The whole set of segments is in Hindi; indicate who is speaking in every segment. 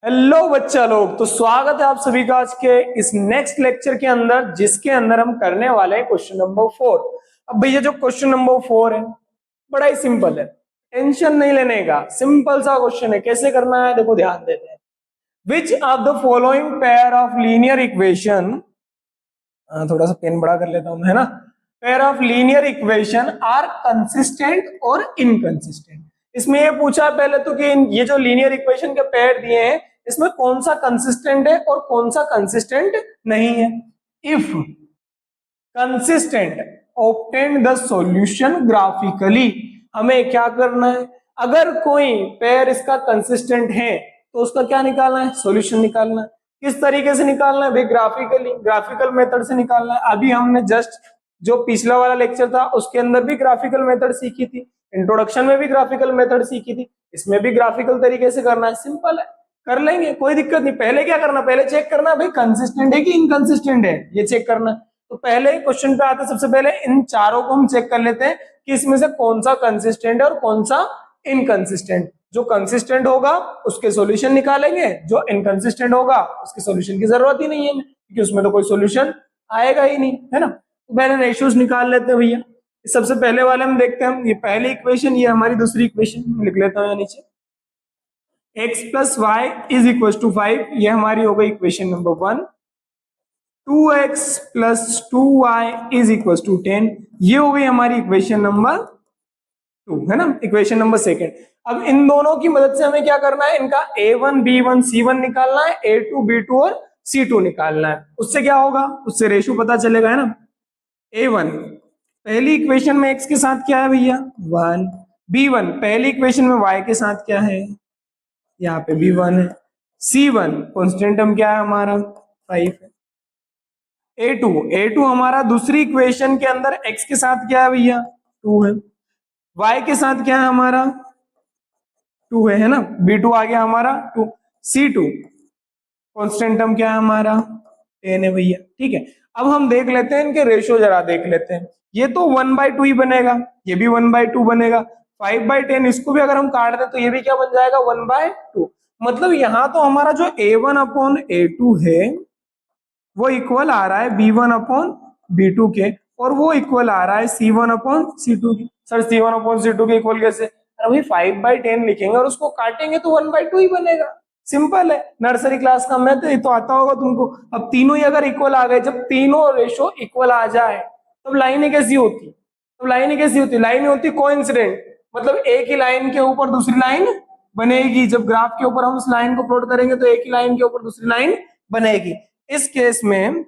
Speaker 1: हेलो बच्चा लोग, तो स्वागत है आप सभी का आज के इस नेक्स्ट लेक्चर के अंदर, जिसके अंदर हम करने वाले हैं क्वेश्चन नंबर 4। अब भैया जो क्वेश्चन नंबर 4 है बड़ा ही सिंपल है, टेंशन नहीं लेने का, सिंपल सा क्वेश्चन है। कैसे करना है देखो, ध्यान देते हैं। Which of the following pair of linear equation, थोड़ा सा पेन बड़ा कर लेता हूं है ना, pair of linear equation are consistent और इनकंसिस्टेंट। इसमें ये पूछा पहले तो कि ये जो लीनियर इक्वेशन के पेयर दिए हैं इसमें कौन सा कंसिस्टेंट है और कौन सा कंसिस्टेंट नहीं है। If consistent obtain the solution graphically, हमें क्या करना है, अगर कोई पेयर इसका कंसिस्टेंट है तो उसका क्या निकालना है, सॉल्यूशन निकालना है। किस तरीके से निकालना है भाई, ग्राफिकली, ग्राफिकल मेथड से निकालना है। अभी हमने जस्ट जो पिछला वाला लेक्चर था उसके अंदर भी ग्राफिकल मेथड सीखी थी, इंट्रोडक्शन में भी ग्राफिकल मेथड सीखी थी, इसमें भी ग्राफिकल तरीके से करना है। सिंपल है, कर लेंगे, कोई दिक्कत नहीं। पहले क्या करना, पहले चेक करना भाई कंसिस्टेंट है कि इनकंसिस्टेंट है, ये चेक करना। तो पहले क्वेश्चन पे आते सबसे पहले इन चारों को हम चेक कर लेते हैं कि इसमें से कौन सा कंसिस्टेंट है और कौन सा इनकंसिस्टेंट। जो कंसिस्टेंट होगा उसके सॉल्यूशन निकालेंगे, जो इनकंसिस्टेंट होगा उसके सॉल्यूशन की जरूरत ही नहीं है क्योंकि उसमें तो कोई सॉल्यूशन आएगा ही नहीं, है ना। तो पहले रेशियोज निकाल लेते हैं भैया। सबसे पहले वाले हम देखते हैं, ये पहली इक्वेशन, ये हमारी दूसरी इक्वेशन लिख लेता हूं यहाँ नीचे। x plus y is equal to 5, ये हमारी हो गई equation number 1। 2x plus 2y is equal to 10, ये हो गई हमारी इक्वेशन नंबर 2, है ना, इक्वेशन नंबर 2। अब इन दोनों की मदद से हमें क्या करना है, इनका a1 b1 c1 निकालना है, a2 b2 और c2 निकालना है। उससे क्या होगा, उससे रेशियो पता चलेगा, है ना। a1 पहली इक्वेशन में x के साथ क्या है भैया 1, b1 पहली इक्वेशन में y के साथ क्या है, यहाँ पे b1 है, c1 कॉन्स्टेंटम क्या है हमारा 5 है, a2 हमारा दूसरी इक्वेशन के अंदर x के साथ क्या है भैया 2 है, y के साथ क्या है हमारा 2 है ना, b2 आ गया हमारा 2, c2 कॉन्स्टेंटम क्या है हमारा 10 है भैया। ठीक है, अब हम देख लेते हैं इनके रेशियो, जरा देख लेते हैं। ये तो 1/2 ही बनेगा, ये भी 1/2 बनेगा, 5/10 इसको भी अगर हम काट दें तो ये भी क्या बन जाएगा 1/2। मतलब यहाँ तो हमारा जो a1 अपॉन a2 है वो इक्वल आ रहा है b1 अपॉन b2 के, और वो इक्वल आ रहा है c1 अपॉन c2 की। सर c1 अपॉन c2 के इक्वल कैसे, अरे भाई 5/10 लिखेंगे और उसको काटेंगे तो 1/2 ही बनेगा। सिंपल है, नर्सरी क्लास का मैथ ये तो आता होगा तुमको। अब तीनों ही अगर इक्वल आ गए, जब तीनों रेशो इक्वल आ जाए तब लाइनें कैसी होती, तब लाइनें कैसी होती, लाइन होती कोइंसिडेंट, मतलब एक ही लाइन के ऊपर दूसरी लाइन बनेगी। जब ग्राफ के ऊपर हम उस लाइन को प्लॉट करेंगे तो एक ही लाइन के ऊपर दूसरी लाइन बनेगी। इस केस में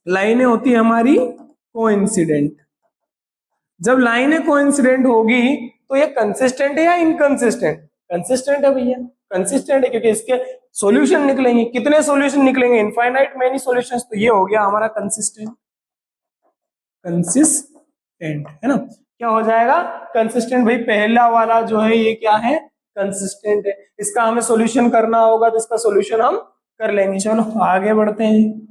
Speaker 1: लाइनें होती है हमारी कोइंसिडेंट। जब लाइनें कोइंसिडेंट होगी तो ये कंसिस्टेंट है या इनकंसिस्टेंट, कंसिस्टेंट है भैया, कंसिस्टेंट है क्योंकि इसके सॉल्यूशन निकलेंगे। कितने सॉल्यूशन निकलेंगे, इनफाइनाइट मेनी सॉल्यूशंस, तो ये हो गया हमारा कंसिस्टेंट, कंसिस्टेंट, है ना। क्या हो जाएगा कंसिस्टेंट भाई, पहला वाला जो है ये क्या है कंसिस्टेंट है। इसका हमें सॉल्यूशन करना होगा तो इसका सॉल्यूशन हम कर लेंगे। चलो आगे बढ़ते हैं,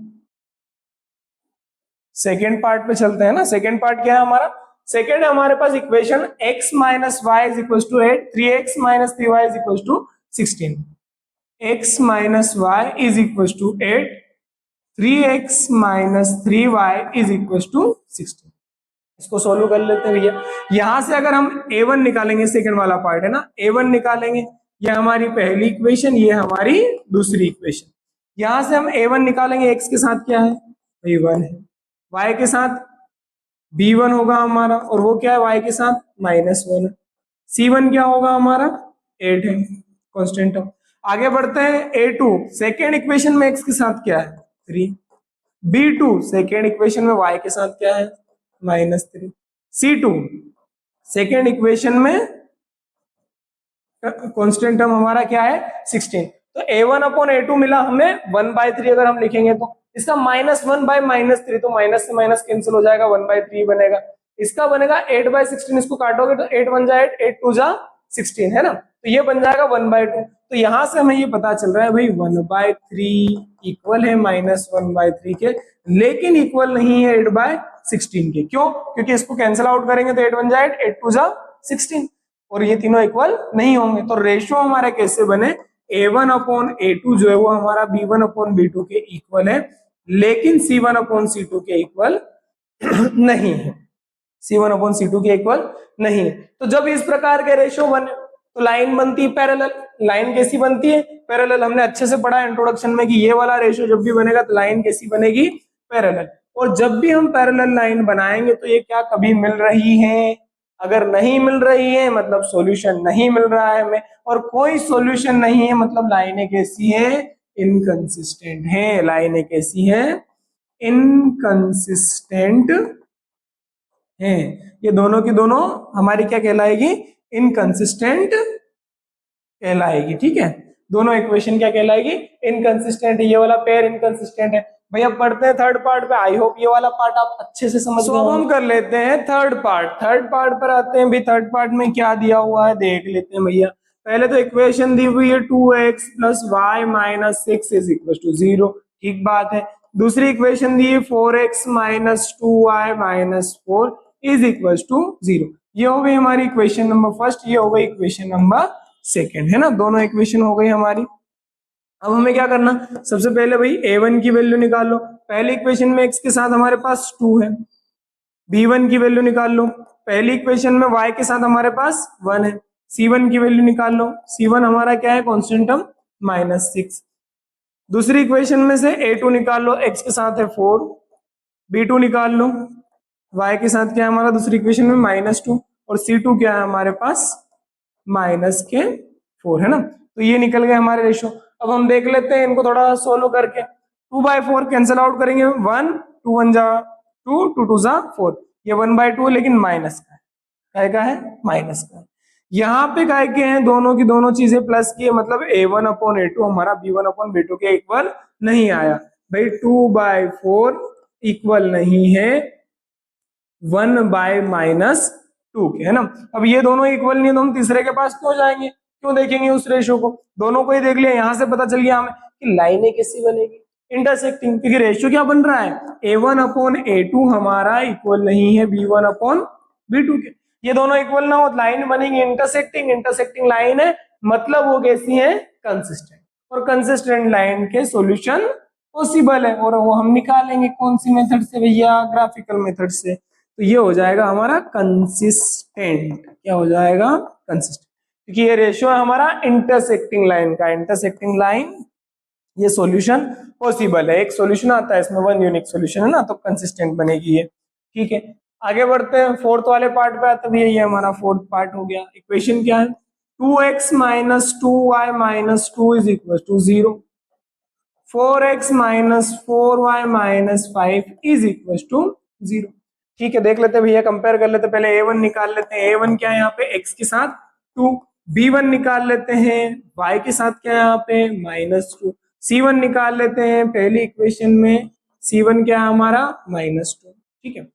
Speaker 1: सेकेंड पार्ट पे चलते हैं ना। सेकेंड पार्ट क्या है हमारा, सेकेंड है हमारे पास equation x minus y is equal to 8, 3x minus 3y is equal to 16। x minus y is equal to 8, 3x minus 3y is equal to 16। इसको सोल्व कर लेते हैं भैया। यहां से अगर हम a1 निकालेंगे, सेकेंड वाला पार्ट है ना, a1 निकालेंगे, ये हमारी पहली इक्वेशन, ये हमारी दूसरी इक्वेशन। यहां से हम a1 निकालेंगे, x के साथ क्या है भाई 1 है, y के साथ b1 होगा हमारा, और वो क्या है y के साथ -1 है, c1 क्या होगा हमारा 8 है कांस्टेंट। आगे बढ़ते हैं, a2 सेकेंड इक्वेशन में x के साथ क्या है 3, b2 सेकेंड इक्वेशन में y के साथ क्या है -3, c2 सेकेंड इक्वेशन में कांस्टेंट टर्म हमारा क्या है 16। तो a1 अपॉन a2 मिला हमें 1/3, अगर हम लिखेंगे तो इसका -1/-3, तो माइनस से माइनस कैंसिल हो जाएगा, 1/3 बनेगा। इसका बनेगा 8/16, इसको काटोगे तो 8 1 जा 8, 8 2 जा 16, है ना, तो ये बन जाएगा 1/2। तो यहां से हमें ये पता चल रहा है भाई 1/3 इक्वल है -1/3 के, लेकिन इक्वल नहीं है 8/16 के। क्यों, क्योंकि इसको कैंसिल आउट करेंगे तो 8 1 जा 8, 8 2 जा 16, और ये तीनों इक्वल नहीं होंगे। तो रेशियो हमारे कैसे बने, A1 अपॉन A2 जो है वो हमारा B1 अपॉन B2 के इक्वल है, लेकिन C1 अपॉन C2 के इक्वल नहीं है, C1 अपॉन C2 के इक्वल नहीं है। तो जब इस प्रकार के रेशियो बने तो लाइन बनती है पैरेलल। लाइन कैसी बनती है? पैरेलल। हमने अच्छे से पढ़ा इंट्रोडक्शन में कि ये वाला रेशियो जब भी बनेगा तो लाइन कैसी बनेगी? पैरेलल। और जब भी हम पैरेलल लाइन बनाएंगे तो ये क्या कभी मिल रही है? अगर नहीं मिल रही है मतलब सॉल्यूशन नहीं मिल रहा है हमें, और कोई सॉल्यूशन नहीं है मतलब लाइनें कैसी है? इनकंसिस्टेंट है। लाइनें कैसी है? इनकंसिस्टेंट है। ये दोनों की दोनों हमारी क्या कहलाएगी? इनकंसिस्टेंट कहलाएगी। ठीक है, दोनों इक्वेशन क्या कहलाएगी? इनकंसिस्टेंट। ये वाला पेयर इनकंसिस्टेंट है। भैया पढ़ते हैं थर्ड पार्ट पे। आई होप ये वाला पार्ट आप अच्छे से समझ गए। अब हम कर लेते हैं थर्ड पार्ट। थर्ड पार्ट पर आते हैं भी। थर्ड पार्ट में क्या दिया हुआ है देख लेते हैं भैया। पहले तो इक्वेशन दी हुई है 2x plus y minus 6 is equal to 0। ठीक बात है। दूसरी इक्वेशन दी है 4x minus 2y minus 4 is equal to 0। ये हो गई हमारी इक्वेशन नंबर फर्स्ट, ये हो गई इक्वेशन नंबर सेकेंड, है ना। दोनों इक्वेशन हो गई हमारी। अब हमें क्या करना? सबसे पहले भाई a1 की वैल्यू निकाल लो। पहली इक्वेशन में x के साथ हमारे पास 2 है, b1 की वैल्यू निकाल लो। पहली इक्वेशन में y के साथ हमारे पास 1 है, c1 की वैल्यू निकाल लो। c1 हमारा क्या है? Constant term -6। दूसरी इक्वेशन में से a2 निकाल लो, x के साथ है 4, b2 निकाल लो, y के साथ क्या है हमारा दूसरी इक्वेशन में -2, और c2 क्या है हमारे पास -4, है ना। तो ये निकल गए हमारे रेशो। अब हम देख लेते हैं इनको थोड़ा सोल्व करके। 2/4 कैंसिल आउट करेंगे, 1 2 1 जा 2 2 2 जा 4। ये 1/2 लेकिन माइनस का है माइनस का। यहाँ पे काय के हैं दोनों की दोनों चीजें प्लस की है, मतलब a1 अपॉन a2 हमारा b1 अपॉन b2 के इक्वल नहीं आया। भाई 2/4 इक्वल नहीं है 1/-2 के, है ना। अब ये दोनों इक्वल नहीं है तो हम तीसरे के पास क्यों जाएंगे? क्यों देखेंगे उस रेशियो को? दोनों को ही देख लिया, यहां से पता चल गया हमें कि लाइनें कैसी बनेगी? इंटरसेक्टिंग। क्योंकि रेशियो क्या बन रहा है? a1 अपॉन a2 हमारा इक्वल नहीं है b1 अपॉन b2 के। ये दोनों इक्वल ना हो लाइन बनेगी इंटरसेक्टिंग। इंटरसेक्टिंग लाइन है मतलब वो कैसी है? कंसिस्टेंट। और कंसिस्टेंट लाइन के सॉल्यूशन पॉसिबल है, और वो हम निकालेंगे कौन सी मेथड से भैया? ग्राफिकल मेथड से। तो ये हो जाएगा हमारा कंसिस्टेंट। क्या हो जाएगा? कंसिस्टेंट। क्योंकि ये रेशियो है हमारा इंटरसेक्टिंग लाइन का। इंटरसेक्टिंग लाइन ये सॉल्यूशन पॉसिबल है। एक सॉल्यूशन आता है इसमें, वन यूनिक सॉल्यूशन है ना, तो कंसिस्टेंट बनेगी ये। ठीक है, आगे बढ़ते हैं फोर्थ वाले पार्ट पे आते हैं। ये हमारा फोर्थ पार्ट हो गया। इक्वेशन क्या है? 2x minus 2y minus 2 is equal to 0। 4x minus 4y minus 5 is equal to 0। ठीक है, देख लेते हैं भैया, कंपेयर कर लेते हैं। पहले a1 निकाल लेते हैं। a1 क्या है यहाँ पे? x के साथ 2। b1 निकाल लेते हैं, y के साथ क्या है यहाँ पे? -2। c1 निकाल लेते हैं पहली इक्वेशन में, c1 क्या है हमारा? -2। ठीक है,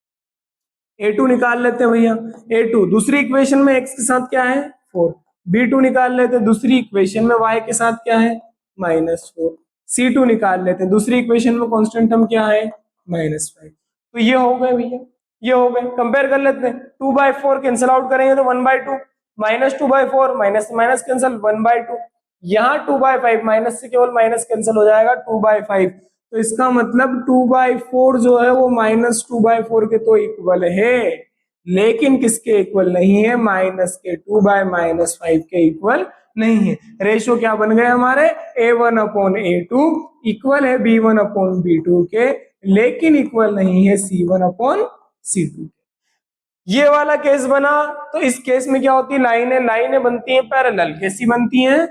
Speaker 1: a2 निकाल लेते हैं भैया। a2 दूसरी इक्वेशन में x के साथ क्या है? 4। b2 निकाल लेते हैं दूसरी इक्वेशन में y के साथ क्या है? -4। c2 निकाल लेते हैं दूसरी इक्वेशन में कांस्टेंट टर्म क्या है? -5। तो ये हो गए भैया, ये हो गए। कंपेयर कर लेते हैं। 2/4 कैंसिल आउट करेंगे तो 1/2, -2/4 माइनस माइनस कैंसिल 1/2। यहाँ 2/5 माइनस से केवल माइनस कैंसिल हो जाएगा 2/5। तो इसका मतलब 2/4 जो है वो -2/4 के तो इक्वल है, लेकिन किसके इक्वल नहीं है? माइनस के 2/-5 के इक्वल नहीं है। रेशो क्या बन गए हमारे? a1 अपॉन a2 इक्वल है b1 अपॉन b2 के, लेकिन इक्वल नहीं है c1 अपॉन c2 के। ये वाला केस बना। तो इस केस में क्या होती है? लाइनें बनती हैं पैरेलल। कैसी बनती हैं?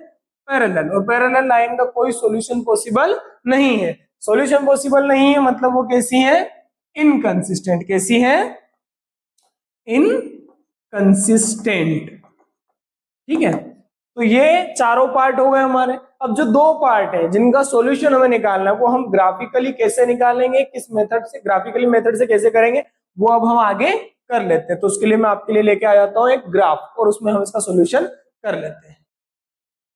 Speaker 1: पैरेलल। और पैरेलल लाइन का कोई सॉल्यूशन पॉसिबल नहीं है। सॉल्यूशन पॉसिबल नहीं है मतलब वो कैसी है? इनकंसिस्टेंट। कैसी है? इनकंसिस्टेंट। ठीक है, तो ये चारों पार्ट हो गए हमारे। अब जो दो पार्ट है जिनका सॉल्यूशन हमें निकालना है वो हम ग्राफिकली कैसे निकालेंगे, किस मेथड से, ग्राफिकली मेथड से कैसे करेंगे, वो अब हम आगे कर लेते हैं। तो उसके लिए मैं आपके लिए लेके आ जाता हूं एक ग्राफ, और उसमें हम इसका सॉल्यूशन कर लेते हैं।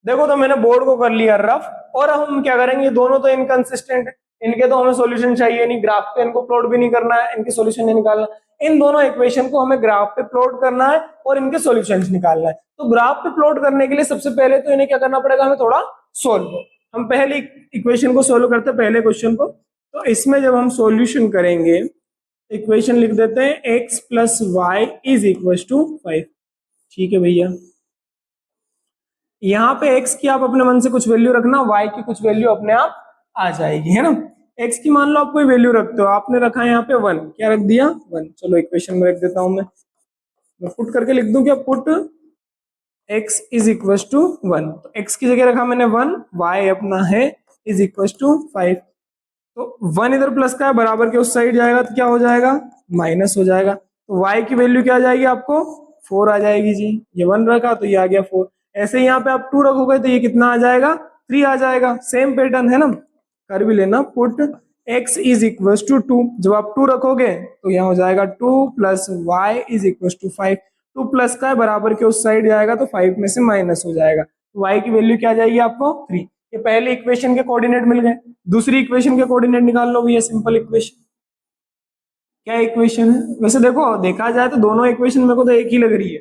Speaker 1: देखो, तो मैंने बोर्ड को कर लिया रफ, और हम क्या करेंगे? दोनों तो इनकंसिस्टेंट है, इनके तो हमें सॉल्यूशन चाहिए नहीं, ग्राफ पे इनको प्लॉट भी नहीं करना है, इनके सॉल्यूशन नहीं निकालना। इन दोनों इक्वेशन को हमें ग्राफ पे प्लॉट करना है और इनके सॉल्यूशंस निकालना है। तो ग्राफ पे प्लॉट करने के लिए सबसे पहले तो इन्हें क्या करना पड़ेगा, हमें थोड़ा सोल्व। हम पहले इक्वेशन को सोल्व करते हैं, पहले क्वेश्चन को। तो इसमें जब हम सॉल्यूशन करेंगे, इक्वेशन लिख देते हैं x plus y is equal to 5। ठीक है भैया, यहाँ पे x की आप अपने मन से कुछ वैल्यू रखना, y की कुछ वैल्यू अपने आप आ जाएगी, है ना। x की मान लो आप कोई वैल्यू रखते हो, आपने रखा है यहाँ पे 1, क्या रख दिया 1। चलो इक्वेशन में रख देता हूं मैं पुट करके लिख दूं क्या, put x is equal to 1। तो x की जगह रखा मैंने 1, y अपना है इज इक्वल टू 5। तो 1 इधर प्लस का है, बराबर के उस साइड जाएगा तो क्या हो जाएगा, माइनस हो जाएगा। तो y की वैल्यू क्या आ जाएगी आपको, 4 आ जाएगी जी। ये 1 रखा तो ये आ गया 4। ऐसे ही यहाँ पे आप 2 रखोगे तो ये कितना आ जाएगा, 3 आ जाएगा। सेम पैटर्न है ना, कर भी लेना। Put x is equal to 2, जब आप 2 रखोगे तो यहाँ हो जाएगा 2 plus y is equal to 5। 2 plus का है, बराबर के उस साइड जाएगा तो 5 में से माइनस हो जाएगा। तो y की वैल्यू क्या आ जाएगी आपको 3। ये पहले इक्वेशन के कोऑर्डिनेट मिल गए। दूसरी इक्वेशन के कोऑर्डिनेट निकाल लो भैया, सिंपल इक्वेशन। क्या इक्वेशन है, वैसे देखो देखा जाए तो दोनों इक्वेशन मेरे को तो एक ही लग रही है,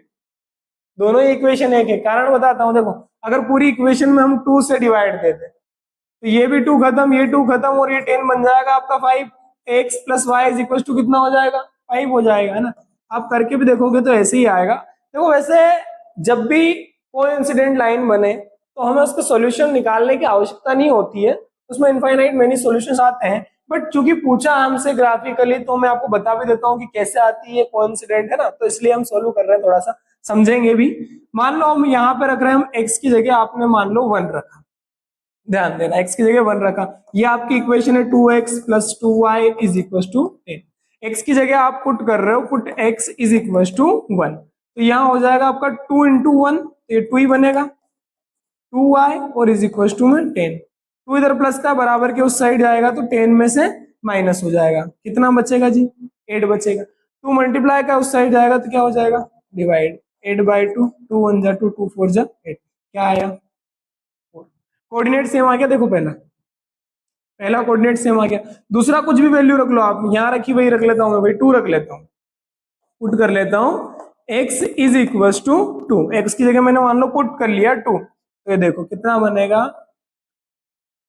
Speaker 1: दोनों ही इक्वेशन एक है। कारण बताता हूँ, देखो अगर पूरी इक्वेशन में हम 2 से डिवाइड देते तो ये भी 2 खत्म, ये 2 खत्म, और ये 10 बन जाएगा आपका 5। x plus y is equal to कितना हो जाएगा, 5 हो जाएगा, है ना। आप करके भी देखोगे तो ऐसे ही आएगा। देखो वैसे जब भी कोइंसिडेंट लाइन बने तो हमें उसका सॉल्यूशन निकालने की आवश्यकता नहीं होती है, उसमें इनफाइनाइट मेनी सॉल्यूशंस आते हैं। बट चूंकि पूछा हमसे ग्राफिकली तो मैं आपको बता भी देता हूँ कि कैसे आती है कोइंसिडेंट, है ना। तो इसलिए हम सॉल्व कर रहे हैं, थोड़ा सा समझेंगे भी। मान लो हम यहाँ पे रख रहे हैं, हम x की जगह आपने मान लो 1 रखा, ध्यान देना x की जगह 1 रखा। ये आपकी इक्वेशन है 2x plus 2y is equal to 10। x की जगह आप पुट कर रहे हो, put x is equal to 1। तो यहाँ हो जाएगा आपका 2 इंटू 1, तो ये 2 ही बनेगा, 2y और इज इक्वल टू में 10। 2 इधर प्लस का बराबर के उस साइड जाएगा तो 10 में से माइनस हो जाएगा, कितना बचेगा जी 8 बचेगा। 2 मल्टीप्लाई का उस साइड जाएगा तो क्या हो जाएगा, डिवाइड 8/2, 2 1 जा 2, 2 4 जा 8, क्या आया 4। कोऑर्डिनेट सेम आ गया, देखो पहला कोऑर्डिनेट सेम आ गया। दूसरा कुछ भी वैल्यू रख लो आप, यहाँ रखी वही रख लेता हूँ मैं भाई, 2 रख लेता हूँ, पुट कर लेता हूँ x is equal to 2। x की जगह मैंने मान लो पुट कर लिया 2, तो ये देखो कितना बनेगा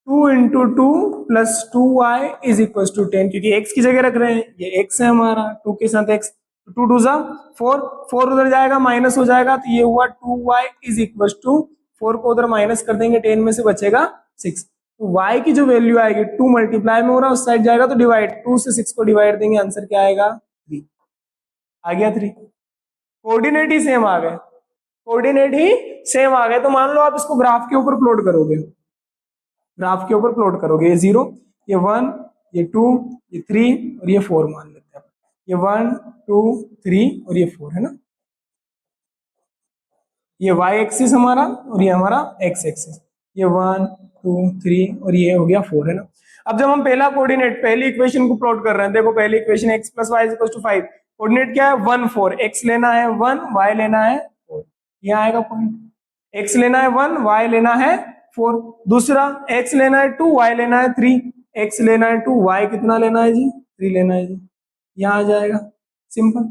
Speaker 1: 2 into 2 plus 2y is equal to 10, क्योंकि x की जगह रख रहे हैं, ये x है हमारा, 2 के साथ x, 2 2 जा 4, 4 उधर जाएगा माइनस हो जाएगा, तो ये हुआ 2y इज इक्वल टू 4 को उधर माइनस कर देंगे, 10 में से बचेगा 6। तो y की जो वैल्यू आएगी 2 मल्टीप्लाई में हो रहा है, उस साइड जाएगा तो डिवाइड, 2 से 6 को डिवाइड देंगे, आंसर क्या आएगा 3, आ गया 3। कोऑर्डिनेट ही सेम आ गए, कोऑर्डिनेट ही सेम आ गए। तो मान लो आप इसको ग्राफ के ऊपर प्लॉट करोगे, ग्राफ के ऊपर प्लॉट करोगे, ये 0, ये 1, ये 2, ये 3 और ये 4 मान लेते हैं, ये 1 2 3 और ये 4 है ना। ये y एक्सिस हमारा और ये हमारा x एक्सिस, ये 1 2 3 और ये हो गया 4, है ना। अब जब हम पहला कोऑर्डिनेट, पहली इक्वेशन को प्लॉट कर रहे हैं, देखो पहली equation x plus y equal to 5, coordinate क्या है 1 4, x लेना है 1, y लेना है 4, यहाँ आएगा पॉइंट। x लेना है 1, y लेना है 4। दूसरा x लेना है 2, y लेना है 3, x लेना है 2, y कितना लेना है जी 3 लेना है जी, यहाँ आ जाएगा, सिंपल।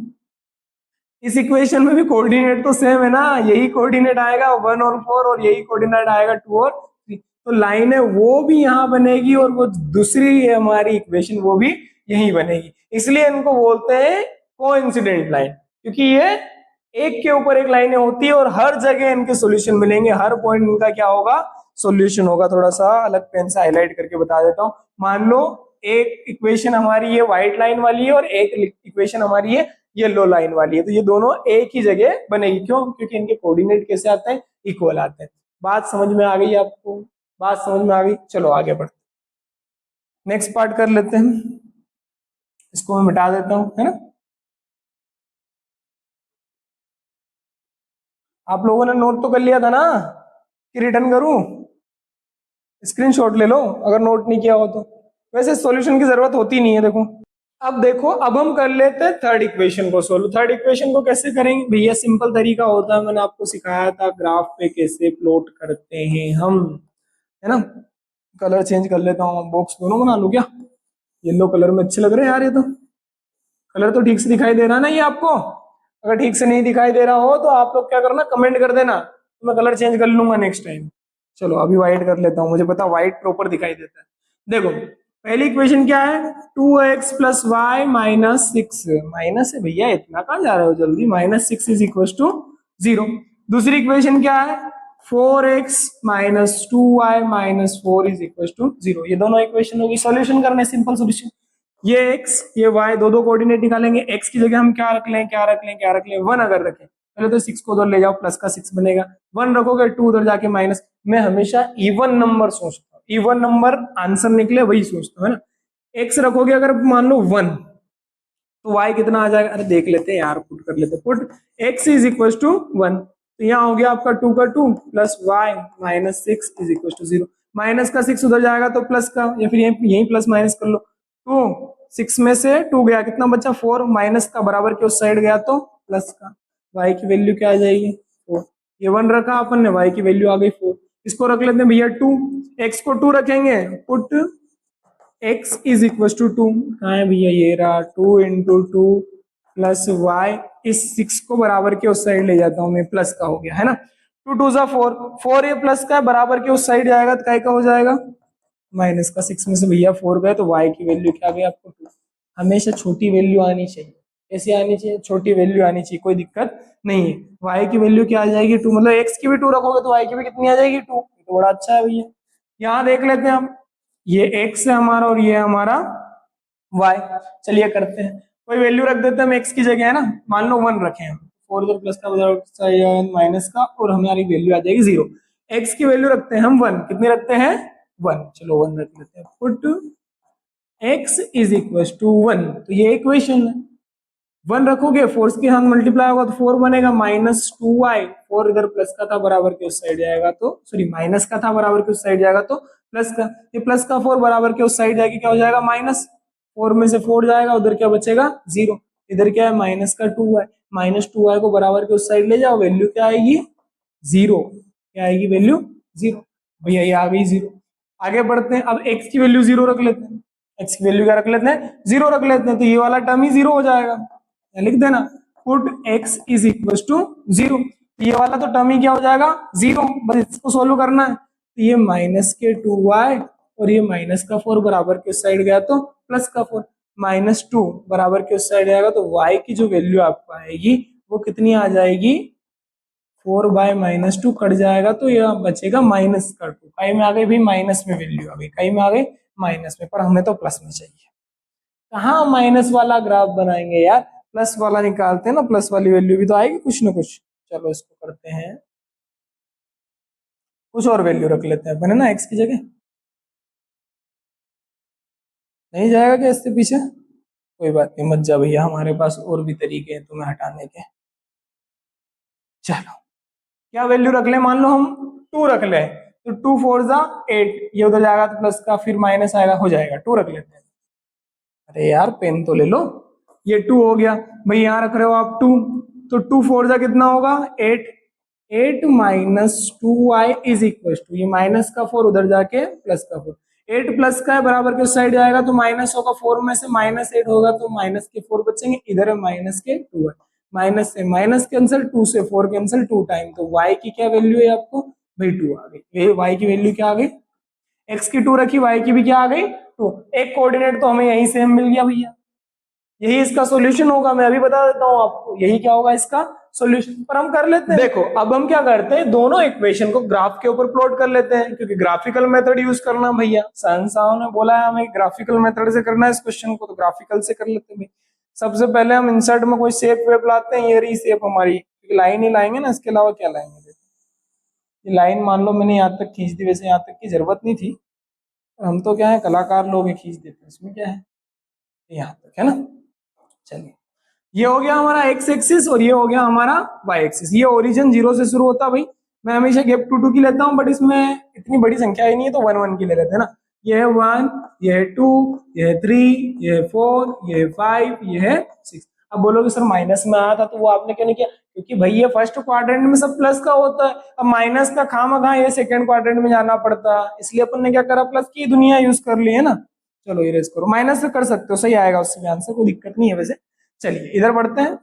Speaker 1: इस इक्वेशन में भी कोऑर्डिनेट तो सेम है ना, यही कोऑर्डिनेट आएगा 1 और 4 और यही कोऑर्डिनेट आएगा 2 और 3। तो लाइन है वो भी यहाँ बनेगी और वो दूसरी है हमारी इक्वेशन वो भी यही बनेगी, इसलिए इनको बोलते हैं कोइंसिडेंट लाइन, क्योंकि ये एक के ऊपर एक लाइनें होती है और हर जगह इनके सॉल्यूशन मिलेंगे, हर पॉइंट इनका क्या होगा सॉल्यूशन होगा। थोड़ा सा अलग पेन से हाईलाइट करके बता देता हूँ। मान लो एक इक्वेशन हमारी ये व्हाइट लाइन वाली है और एक इक्वेशन हमारी ये येलो लाइन वाली है, तो ये दोनों एक ही जगह बनेगी, क्यों, क्योंकि इनके कोऑर्डिनेट कैसे आते हैं, इक्वल आते हैं। बात समझ में आ गई आपको, बात समझ में आ गई, चलो आगे बढ़ते, नेक्स्ट पार्ट कर लेते हैं, इसको मैं मिटा देता हूं, है ना। आप लोगों ने नोट तो कर लिया था ना कि रिटर्न करूं, स्क्रीनशॉट ले लो अगर नोट नहीं किया हो तो, वैसे सॉल्यूशन की जरूरत होती नहीं है। देखो अब देखो, अब हम कर लेते हैं थर्ड इक्वेशन को सोल्व। थर्ड इक्वेशन को कैसे करेंगे भैया, सिंपल तरीका होता है, मैंने आपको सिखाया था ग्राफ पे कैसे प्लॉट करते हैं हम, है ना। कलर चेंज कर लेता हूँ, बॉक्स दोनों बना लूँ क्या? येलो कलर में अच्छे लग रहे हैं यार, ये तो कलर तो ठीक से दिखाई दे रहा है ना ये आपको? अगर ठीक से नहीं दिखाई दे रहा हो तो आप लोग क्या करना, कमेंट कर देना, तो मैं कलर चेंज कर लूंगा नेक्स्ट टाइम। चलो अभी व्हाइट कर लेता हूँ, मुझे पता व्हाइट प्रॉपर दिखाई देता है। देखो पहली इक्वेशन क्या है, 2x plus y minus six, minus है भैया, इतना कहाँ जा रहे हो जल्दी, minus six is equal to zero. दूसरी इक्वेशन क्या है, 4x minus two y minus four is equal to zero. ये दोनों इक्वेशन होगी, सॉल्यूशन करने सिंपल सॉल्यूशन, ये x ये y, दो दो कोऑर्डिनेट निकालेंगे, x की जगह हम क्या रख लें, क्या रख लें, क्या रख लें, वन अगर रखें, पहले तो सिक्स को उधर ले जाओ, प्लस का सिक्स बनेगा, वन रखोगे टू उधर जाके माइनस। मैं हमेशा इवन नंबर सोचता हूँ, इवन नंबर आंसर निकले वही सोचता हूँ, है ना। x रखोगे अगर मान लो वन, तो y कितना आ जाएगा, अरे देख लेते हैं यार, पुट कर लेते हैं, put x is equal to one, तो यहाँ हो गया आपका टू का two plus y minus six is equal to zero. Minus का सिक्स उधर जाएगा तो प्लस का, या फिर यही प्लस माइनस कर लो, टू सिक्स में से टू गया, कितना बचा फोर, माइनस का बराबर के उस साइड गया तो प्लस का, y की वैल्यू क्या आ जाएगी फोर। ये वन रखा अपन ने, y की वैल्यू आ गई फोर। इसको रख लेते हैं भैया टू, x को टू रखेंगे, put x is equal to two, कहाँ है भैया, ये रहा, two into two plus y, इस सिक्स को बराबर के उस साइड ले जाता हूं मैं, प्लस का हो गया है ना, टू टू जा फोर, फोर ये प्लस का है, बराबर के उस साइड जाएगा तो काय का हो जाएगा माइनस का, सिक्स में से भैया फोर गए तो y की वैल्यू क्या गई आपको टू। हमेशा छोटी वैल्यू आनी चाहिए, कैसी आनी चाहिए, छोटी वैल्यू आनी चाहिए, कोई दिक्कत नहीं है। y की वैल्यू क्या आ जाएगी टू, मतलब x की भी टू रखोगे तो y की भी कितनी आ जाएगी टू, तो बड़ा अच्छा है भैया। यहाँ देख लेते हैं हम, ये x है हमारा और ये हमारा y, चलिए करते हैं, कोई वैल्यू रख देते हैं हम x की जगह, है ना, मान लो वन रखे हम, फोर इधर प्लस का माइनस का, और हमारी वैल्यू आ जाएगी जीरो। x की वैल्यू रखते हैं हम वन, कितनी रखते हैं वन, चलो वन रख लेते हैं, put x is equal to one, तो ये इक्वेशन है, वन रखोगे फोर के साथ मल्टीप्लाई होगा तो फोर बनेगा, माइनस टू वाई, फोर इधर प्लस का था बराबर के उस साइड जाएगा तो, सॉरी माइनस का था बराबर के उस साइड जाएगा तो प्लस का, ये प्लस का फोर बराबर के उस साइड जाएगी, क्या हो जाएगा माइनस, फोर में से फोर जाएगा, उधर क्या बचेगा जीरो, इधर क्या है माइनस का two y, minus two y को बराबर के उस साइड ले जाओ, वैल्यू क्या आएगी जीरो, क्या आएगी वैल्यू जीरो, भैया ये आ गई जीरो। आगे बढ़ते हैं, अब x की वैल्यू जीरो रख लेते हैं, x की वैल्यू क्या रख लेते हैं जीरो रख लेते हैं, तो ये वाला टर्म ही जीरो हो जाएगा, लिख देना put x is equal to zero, ये वाला तो टर्म ही क्या हो जाएगा जीरो, बस इसको सोल्व करना है, तो ये माइनस के टू वाई और ये माइनस का फोर बराबर के उस साइड गया तो प्लस का फोर, माइनस टू बराबर के उस साइड जाएगा तो y की जो वैल्यू आपको आएगी वो कितनी आ जाएगी, four by minus two cut जाएगा तो यह बचेगा माइनस का टू, कई में आ गई भाई माइनस में वैल्यू आ गई, कई में आ गई माइनस में, पर हमें तो प्लस में चाहिए, कहाँ माइनस वाला ग्राफ बनाएंगे यार, प्लस वाला निकालते हैं ना, प्लस वाली वैल्यू भी तो आएगी कुछ ना कुछ। चलो इसको करते हैं, कुछ और वैल्यू रख लेते हैं अपन, है ना, एक्स की जगह, नहीं जाएगा क्या इससे पीछे, कोई बात नहीं, मत जा भैया, हमारे पास और भी तरीके हैं तुम्हें हटाने के। चलो क्या वैल्यू रख ले, मान लो हम टू रख ले, तो टू फोर जा एट, ये उधर जाएगा तो प्लस का, फिर माइनस आएगा, हो जाएगा, टू रख लेते हैं। अरे यार पेन तो ले लो, ये टू हो गया भाई, यहाँ रख रहे हो आप टू, तो टू फोर जा कितना होगा eight, eight minus two y is equal to, ये माइनस का फोर उधर जाके प्लस का फोर, एट प्लस का है बराबर के उस साइड जाएगा तो माइनस होगा, फोर में से माइनस एट होगा तो माइनस के फोर बचेंगे, इधर है माइनस के टू है, माइनस से माइनस कैंसिल, टू से फोर कैंसिल, टू टाइम, तो y की क्या वैल्यू है आपको भाई टू आ गई, y की वैल्यू क्या आ गई, x की टू रखी, y की भी क्या आ गई टू, एक कोऑर्डिनेट तो हमें यहीं सेम मिल गया भैया, यही इसका सॉल्यूशन होगा, मैं अभी बता देता हूं आपको, यही क्या होगा इसका सॉल्यूशन, पर हम कर लेते हैं। देखो अब हम क्या करते हैं, दोनों इक्वेशन को ग्राफ के ऊपर प्लॉट कर लेते हैं, क्योंकि ग्राफिकल मेथड यूज करना भैया, साइंस साहब ने बोला है हमें ग्राफिकल मेथड से करना है इस क्वेश्चन को, तो ग्राफिकल से कर लेते हैं भाई। सबसे पहले हम इंसर्ट में कोई शेप वेप लाते हैं, ये रही शेप हमारी, लाइन ही लाएंगे ना, इसके अलावा क्या लाएंगे, ये लाइन मान लो मैंने यहाँ तक खींच दी, वैसे यहाँ तक की जरूरत नहीं थी, हम तो क्या है कलाकार लोग खींच देते हैं, इसमें क्या है, यहाँ तक है ना। चलिए ये हो गया हमारा एक्स एक्सिस और ये हो गया हमारा वाई एक्सिस, ये ओरिजिन जीरो से शुरू होता है भाई, मैं हमेशा गैप टू टू की लेता हूँ, बट इसमें इतनी बड़ी संख्या ही नहीं है तो वन वन की ले लेते हैं ना, ये है वन, ये है टू, ये है थ्री, ये है फोर, ये है फाइव, ये है सिक्स। अब बोलोगे सर माइनस में आया था तो वो आपने क्यों नहीं किया, क्योंकि भाई ये फर्स्ट क्वाड्रेंट में सब प्लस का होता है, अब माइनस का खामखा ये सेकंड क्वाड्रेंट में जाना पड़ता है, इसलिए अपन ने क्या करा, प्लस की दुनिया यूज कर ली है ना। चलो इरेज करो, माइनस से कर सकते हो, सही आएगा उससे भी आंसर, कोई दिक्कत नहीं है वैसे। चलिए इधर बढ़ते हैं,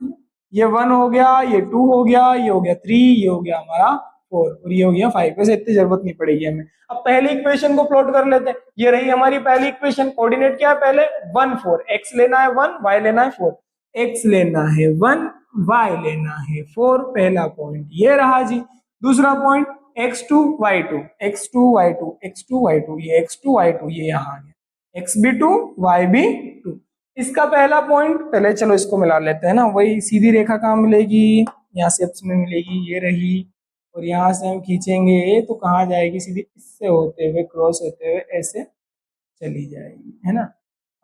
Speaker 1: ये 1 हो गया, ये 2 हो गया, ये हो गया 3, ये हो गया हमारा 4 और ये हो गया 5। वैसे इतनी जरूरत नहीं पड़ेगी हमें। अब पहली इक्वेशन को प्लॉट कर लेते हैं, ये रही हमारी पहली इक्वेशन। कोऑर्डिनेट क्या है पहले, 1 4, एक्स लेना है 1, वाई लेना है 4, एक्स लेना है 1, वाई लेना है 4, पहला पॉइंट ये रहा जी। दूसरा point x2 y2, x2 y2, x2 y2, ये x2 y2 ये यहाँ आ गया, x भी 2 y भी 2। इसका पहला पॉइंट, पहले चलो इसको मिला लेते हैं ना, वही सीधी रेखा कहाँ मिलेगी, यहाँ से में मिलेगी, ये रही, और यहाँ से हम खींचेंगे तो कहाँ जाएगी, सीधी इससे होते हुए क्रॉस होते हुए ऐसे चली जाएगी, है ना।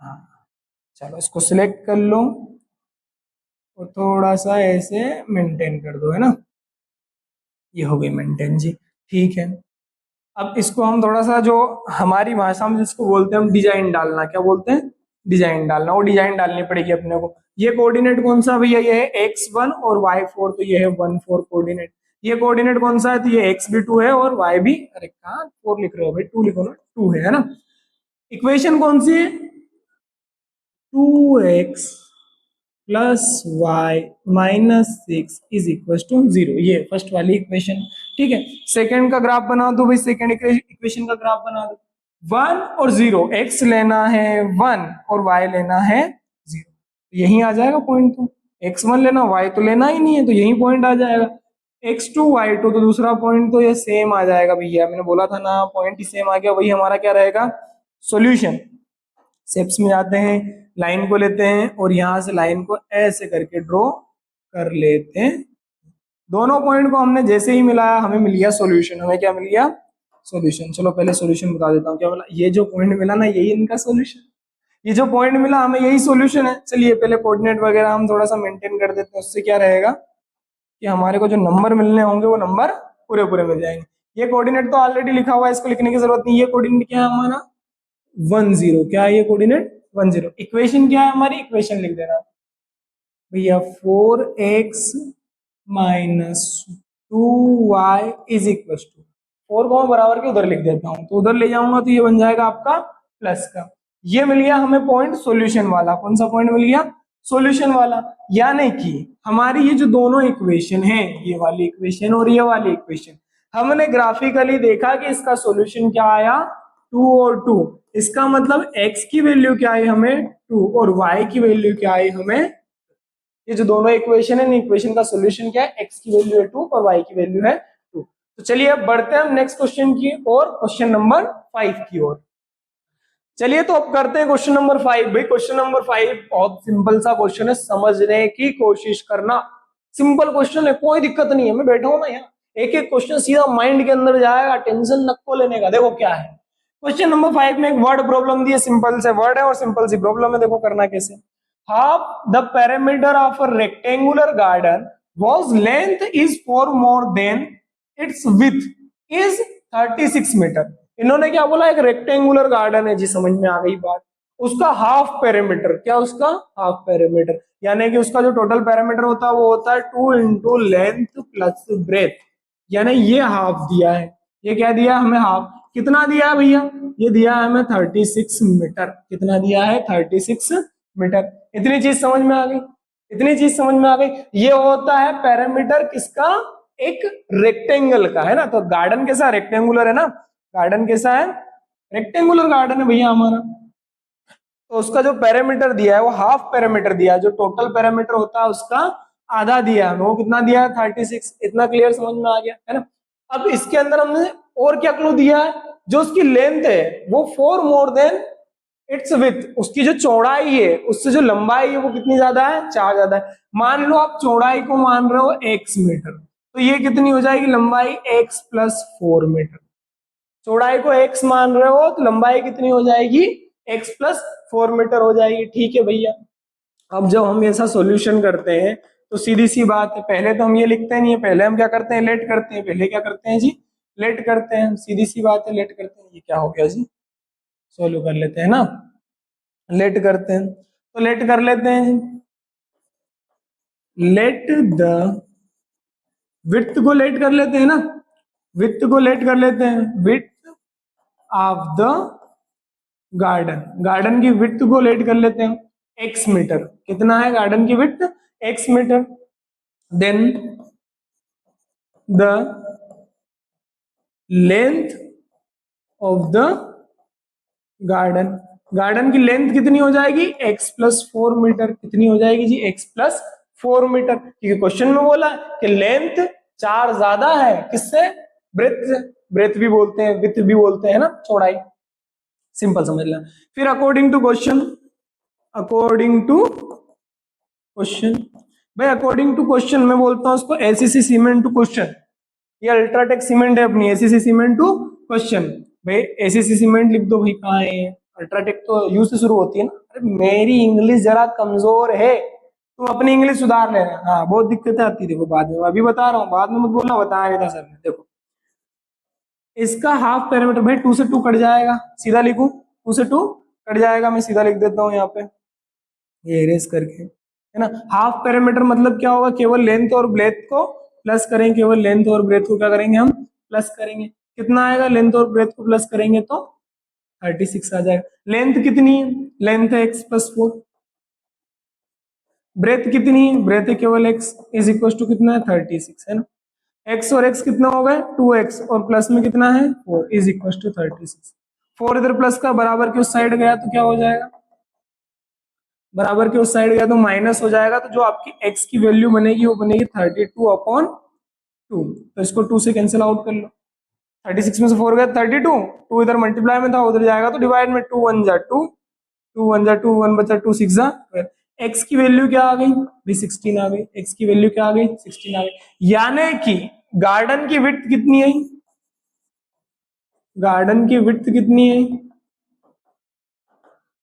Speaker 1: हाँ चलो इसको सिलेक्ट कर लो और थोड़ा सा ऐसे मेंटेन कर दो, है ना, ये हो गई मेंटेन जी, ठीक है। अब इसको हम थोड़ा सा, जो हमारी भाषा में जिसको बोलते हैं हम डिजाइन डालना, क्या बोलते हैं, डिजाइन डालना, वो डिजाइन डालनी पड़ेगी अपने को। ये कोऑर्डिनेट कौन सा भैया, ये है x1 और y4, तो ये है 1 4 कोऑर्डिनेट। ये कोऑर्डिनेट कौन सा है, तो ये x भी 2 है और y भी, अरे कहाँ 4 लिख रहे हो भाई, 2 लिखो ना, 2 है ना। इक्वेशन कौन सी है, 2x plus y minus 6 is equal to 0, ये फर्स्ट वाली इक्वेशन, ठीक है। सेकंड का ग्राफ बना दो भाई, सेकंड इक्वेशन का ग्राफ बना दो, 1 और 0, x लेना है 1 और y लेना है 0, तो यही आ जाएगा पॉइंट, तो x1 लेना, y तो लेना ही नहीं है, तो यही पॉइंट आ जाएगा। x2 y2, तो दूसरा पॉइंट तो ये सेम आ जाएगा भैया, मैंने बोला था ना पॉइंट ही सेम आ गया, वही हमारा क्या रहेगा, सॉल्यूशन। स्टेप्स में जाते हैं, लाइन को लेते हैं और यहां से लाइन को ऐसे करके ड्रॉ कर लेते हैं। दोनों पॉइंट को हमने जैसे ही मिलाया हमें मिल गया सॉल्यूशन, हमें क्या मिल गया, सॉल्यूशन। चलो पहले सॉल्यूशन बता देता हूँ क्या मिला, ये जो पॉइंट मिला ना यही इनका सॉल्यूशन, ये जो पॉइंट मिला हमें यही सॉल्यूशन है। चलिए पहले कोऑर्डिनेट वगैरह हम थोड़ा सा मेंटेन कर देते हैं, उससे क्या रहेगा कि हमारे को जो नंबर मिलने होंगे वो नंबर पूरे पूरे मिल जाएंगे। ये कोऑर्डिनेट तो ऑलरेडी लिखा हुआ है, इसको लिखने की जरूरत नहीं। ये कोऑर्डिनेट क्या है हमारा, 10, क्या है ये कोऑर्डिनेट 10। इक्वेशन क्या है हमारी, इक्वेशन लिख देना भैया, 4x minus 2y is equal to 4 को मैं बराबर के उधर लिख देता हूं, तो उधर ले जाऊंगा तो ये बन जाएगा आपका प्लस का। ये मिल गया हमें पॉइंट सॉल्यूशन वाला, कौन सा पॉइंट मिल गया, सॉल्यूशन वाला। यानी कि हमारी ये जो दोनों इक्वेशन है, ये वाली इक्वेशन और ये वाली इक्वेशन, हमने ग्राफिकली देखा कि इसका सॉल्यूशन क्या आया, 2 और 2। इसका मतलब x की वैल्यू क्या आई हमें 2 और y की वैल्यू क्या आई हमें, ये जो दोनों इक्वेशन है, इक्वेशन का सॉल्यूशन क्या है, x की वैल्यू है 2 और y की वैल्यू है 2। तो चलिए अब बढ़ते हैं हम नेक्स्ट क्वेश्चन की और, क्वेश्चन नंबर 5 की ओर। चलिए तो अब करते हैं क्वेश्चन नंबर 5। भाई क्वेश्चन नंबर 5 बहुत सिंपल सा क्वेश्चन है, समझने की कोशिश करना। सिंपल क्वेश्चन है, कोई दिक्कत नहीं है, मैं बैठा हूं ना यहाँ, एक एक क्वेश्चन सीधा माइंड के अंदर जाएगा, टेंशन नको लेने का। देखो क्या है क्वेश्चन नंबर 5 में, एक वर्ड प्रॉब्लम दी है, सिंपल से वर्ड है और सिंपल सी प्रॉब्लम है। देखो करना कैसे, half the perimeter of a rectangular garden whose length is 4 more than its width is 36 metre. इन्होंने क्या बोला, एक रेक्टेंगुलर गार्डन है जी, समझ में आ गई बात। उसका हाफ पेरीमीटर, क्या उसका हाफ पेरीमीटर, यानी कि उसका जो टोटल पेरीमीटर होता है वो होता है 2 इंटू लेंथ प्लस ब्रेथ, यानी ये हाफ दिया है। ये क्या दिया हमें, हाफ। कितना दिया है भैया, ये दिया है हमें 36 मीटर। कितना दिया है, 36 मीटर। इतनी चीज समझ में आ गई, इतनी चीज समझ में आ गई। ये होता है पैरामीटर किसका, एक रेक्टेंगल का, है ना। तो गार्डन कैसा, रेक्टेंगुलर है ना, गार्डन कैसा है, रेक्टेंगुलर गार्डन है भैया हमारा। तो उसका जो पैरामीटर दिया है वो हाफ पैरामीटर दिया है, जो टोटल पैरामीटर होता है उसका आधा दिया है, वो कितना दिया है 36। इतना क्लियर समझ में आ गया, है ना। अब इसके अंदर हमने और क्या क्लू दिया है, जो उसकी लेंथ है वो 4 मोर देन इट्स विथ, उसकी जो चौड़ाई है उससे जो लंबाई है वो कितनी ज्यादा है, 4 ज्यादा है। मान लो आप चौड़ाई को मान रहे हो x मीटर, तो ये कितनी हो जाएगी लंबाई, x प्लस 4 मीटर। चौड़ाई को x मान रहे हो तो लंबाई कितनी हो जाएगी, x प्लस 4 मीटर हो जाएगी, ठीक है भैया। अब जब हम ऐसा सॉल्यूशन करते हैं तो सीधी सी बात है, पहले तो हम ये लिखते नहीं है, पहले हम क्या करते हैं, लेट करते हैं। पहले क्या करते हैं जी, लेट करते हैं, सीधी सी बात है, लेट करते हैं। ये क्या हो गया जी, सोल्व कर लेते हैं ना, लेट करते हैं, तो लेट कर लेते हैं जी। लेट द, विड्थ को लेट कर लेते हैं ना, विड्थ को लेट कर लेते हैं, width of the garden, garden की विड्थ को लेट कर लेते हैं एक्स मीटर, कितना है गार्डन की width, x metre. Then the length of the garden, garden की लेंथ कितनी हो जाएगी, x प्लस 4 मीटर, कितनी हो जाएगी जी, x प्लस 4 मीटर, क्योंकि क्वेश्चन में बोला कि लेंथ 4 ज्यादा है किससे, ब्रेथ से, ब्रेथ भी बोलते हैं, विथ भी बोलते हैं ना, चौड़ाई, सिंपल समझ लेना। फिर according to question, according to question, भाई अकॉर्डिंग टू क्वेश्चन मैं बोलता हूं उसको एसीसी सीमेंट टू क्वेश्चन, ये अल्ट्राटेक सीमेंट है अपनी, एसीसी सीमेंट टू क्वेश्चन। भाई एसीसी सीमेंट लिख दो, भाई कहाँ है, अल्ट्राटेक तो यू से शुरू होती है ना। अरे मेरी इंग्लिश जरा कमजोर है, तुम अपनी इंग्लिश सुधार लेना। हाँ बहुत दिक्कतें आती देखो बाद में, अभी बता रहा हूँ, बाद में मत बोलना बताया नहीं था सर ने। देखो इसका हाफ पैरामीटर, भाई 2 से 2 कट जाएगा, सीधा लिखूं, 2 से 2 कट जाएगा, मैं सीधा लिख देता हूँ यहाँ पे, ये इरेज करके, है ना। हाफ पैरामीटर मतलब क्या होगा, केवल लेंथ और ब्रेथ को प्लस करेंगे, केवल लेंथ और ब्रेथ को क्या करेंगे हम, प्लस करेंगे। कितना आएगा, लेंथ और ब्रेथ को प्लस करेंगे तो 36 आ जाएगा। लेंथ कितनी है, लेंथ है x प्लस 4, ब्रेथ कितनी है, ब्रेथ है केवल x, इज इक्वल टू कितना है 36, है ना। x और x कितना हो गया 2x, और प्लस में कितना है 4, इज इक्वल टू 36। 4 इधर प्लस का बराबर के उस साइड गया तो क्या हो जाएगा, बराबर के उस साइड गया तो माइनस हो जाएगा, तो जो आपकी x की वैल्यू बनेगी वो बनेगी 32/2, तो इसको 2 से कैंसिल आउट कर लो, 36 में से 4 गया 32, 2 इधर मल्टीप्लाई में था उधर जाएगा तो डिवाइड में, 2 1 जा 2, 2 1 जा 2, 1 बचा 2 6 जा, x की वैल्यू क्या आ गई भी 16 आ गई, x की वैल्यू क्या आ गई 16 आ गई। यानी कि गार्डन की विड्थ कितनी है, गार्डन की विड्थ कितनी है,